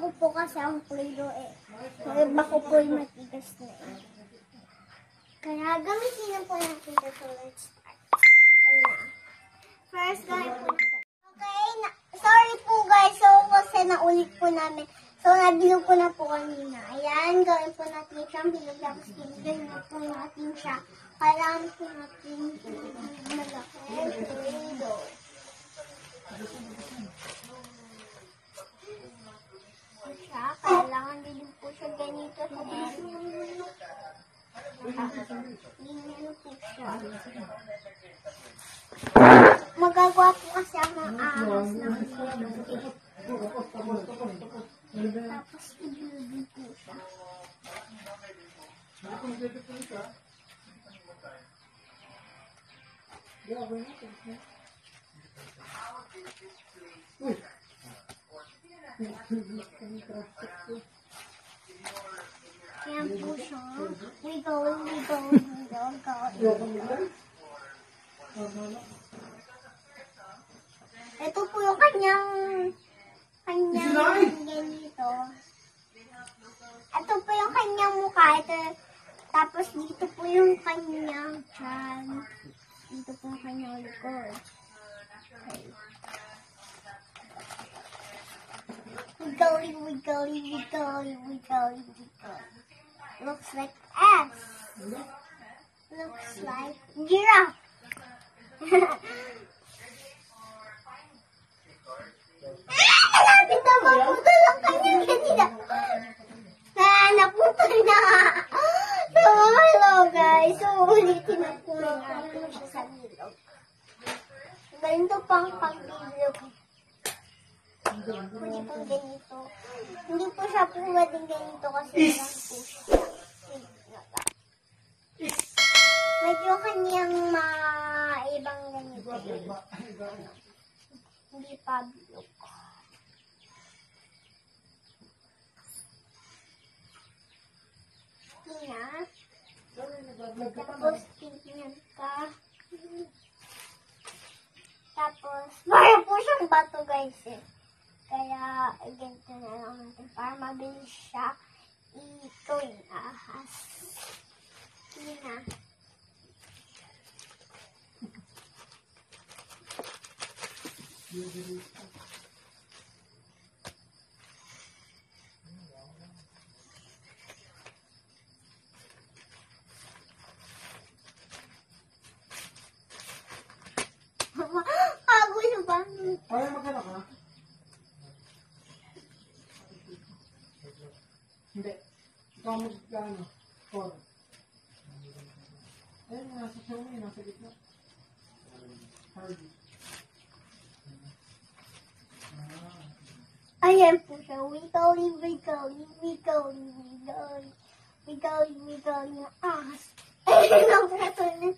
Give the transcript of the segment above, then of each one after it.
ko po kasi ang Play-Doh eh. Yung iba ko po yung matigas na eh. Kaya gamitin na po natin ito. So let's start. Okay na. First, gawin po natin. Okay, sorry po guys. So kasi naulit po namin. So nabilog ko na po kanina. Ayan, gawin po natin siyang bilog. Tapos bilogin na po natin siya. Kailangan po natin malaki. Play-Doh. Kailangan din po siya ganito sa ganyan po siya. Magagawa po kasi ako ng ahas ng Play-Doh. Tapos i-build po siya. Ayan po siya. Wiggle. Ito po yung kanyang ganito. Ito po yung kanyang mukha. Ito, tapos dito po yung kanyang tiyan. Dito po yung kanyang likod. Okay. Wiggly. Looks like S. Looks like giraffe. Malapit na maputol ang kanyang kanina. Naputol na nga. So, hello guys. So, ulitin na po natin siya sa bilog. Ganito pang pag-bilog. Pwede pong ganito. Hindi po siya po pwedeng ganito kasi lang po siya. Medyo kanyang maibang ganito. Hindi pa bilog. Tina. Tapos tingnan ka. Tapos, para po siyang bato guys eh. Kaya, ganito na lang natin para mabilis siya i-tuwing ahas. Tina. Kagulo ba? Kaya magkano ka? Hindi. Ikaw magkano? 4. Ayun, nasa show mo, nasa gitna. Hardy. Ayan po siya. Wiggly na ahas. Ayun ang patuloy.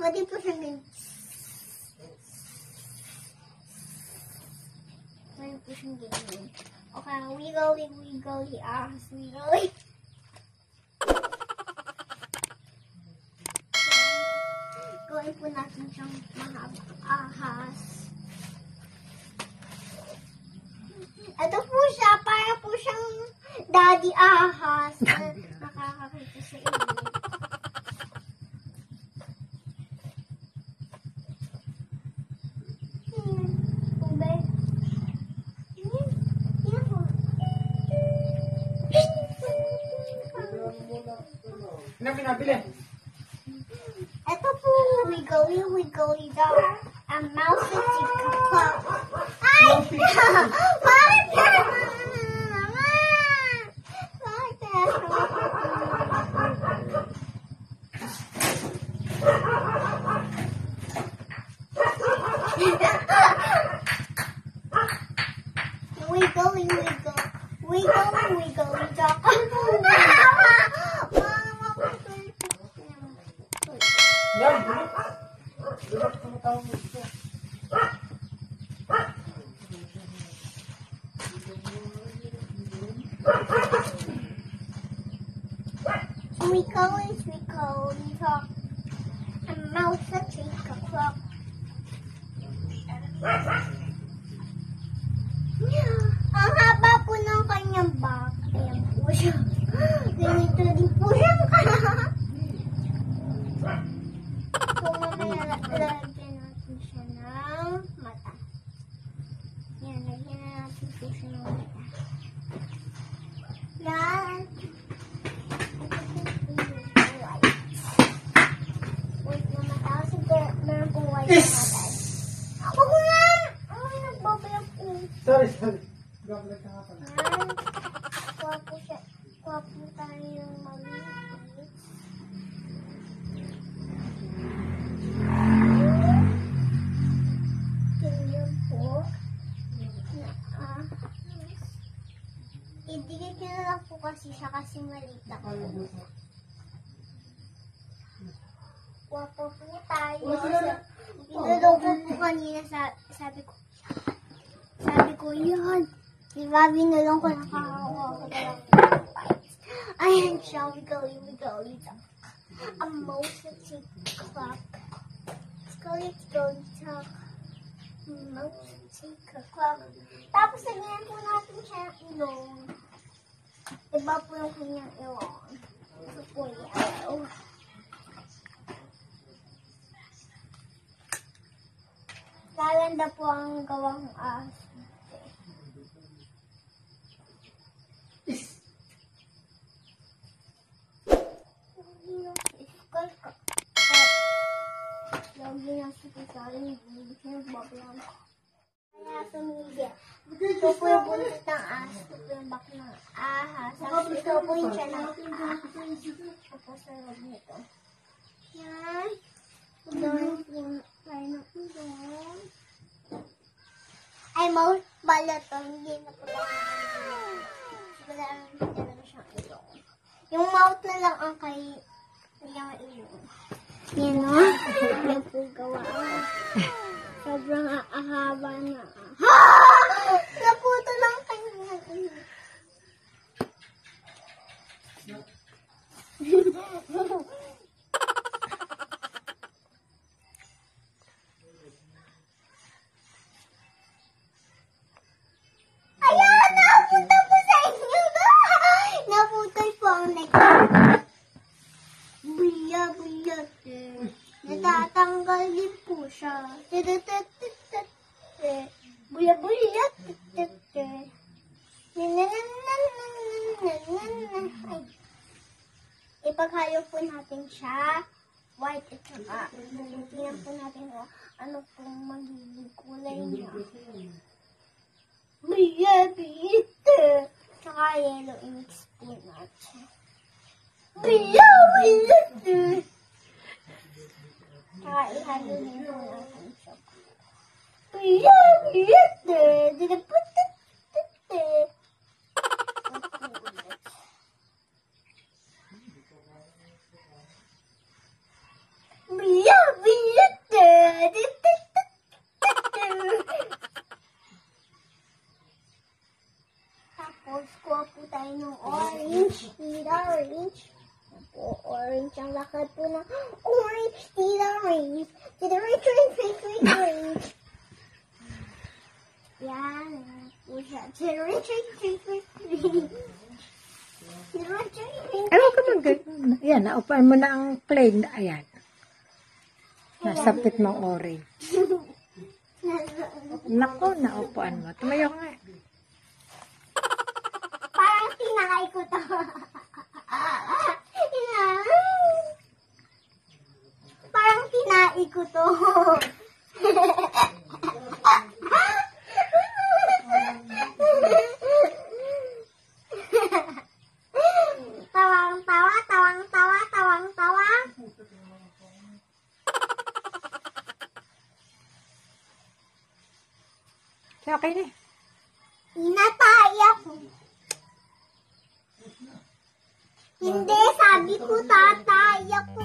Pwede po siya ganyan. Pwede po siya ganyan. Okay, wiggly ahas. Wiggly. Gawin po natin siyang mahabang ahas. Ito po siya, para po siyang daddy ahas na nakakakita sa inyo. Ano pinabili? Ito po, wiggly dog. A mouse that you can plug. Ay! Bakit ka? Bakit ka? Wiggly dog. Yan, bulok. Bulok kung tawag mo ito. Wiggly dog. A mouse that you can plug. Ganito din po siya mukha. So, mamaya lalagyan natin siya ng mata. Yan, lagyan na natin po siya ng mata. Yan. Wait na mata. Kasi meron pong white na mata. Ako nga! Ay, nagbabayak po. Sorry. Gablag ka nga pala. Yan. Kuha siya. Kuha po tayo ng maliit. Ganyan po. Idikit nyo na lang po kasi siya kasi maliit ako. Kuha po tayo. Pinulog po kanina sabi ko yan. Diba, binulong ko nakakakuha ko na lang ng bites. Ayan siya, wiggly. A mouse tick clock. Wiggly talk. Mouse tick clock. Tapos lagyan po natin siya ng ilong. Iba po yung kanyang ilong. Ito po yellow. Gaganda po ang gawang aso. Lagi na sa kasaling hindi siya nagbabalang. Kaya sumili. Ito po yung buntot ng aso. Ito po yung bak ng ahas. Tapos ito po yung siya ng ahas. Tapos sa loob nito. Yan. Doon po tayo ng ilong. Ay, mouth pala to. Hindi na po tayo ng wala talaga siyang ilong. Yung mouth na lang ang kay yung ilong. Yan o. Yan po gawa. Sobrang ahaba na. Ha! Naputo lang kayo niya. Ayan! Napunta po sa inyo. Naputol po ang neck. Buya. Natatanggal din po siya. Buya. Ipaghalo po natin siya. White at saka. Tingnan po natin ano pong magiging kulay niya. Buya. Saka yellow mix po natin. Buya. Saka ihalo din po natin siya. Buya. Tapos, kuha po tayo ng orange. Orange. Orange ang lakad po ng orange. Orange. Orange. Yan. Po siya. Ano ka mag... Yan, naupuan mo na ang plain. Ayan. Nasapit mong orange. Nako, naupuan mo. Tumayo ka nga. Parang tinakay ko to. Parang tinai ko to. Tawang-tawa. Okay na. Hinatay ako. Hindi, sabi ko tatay ako.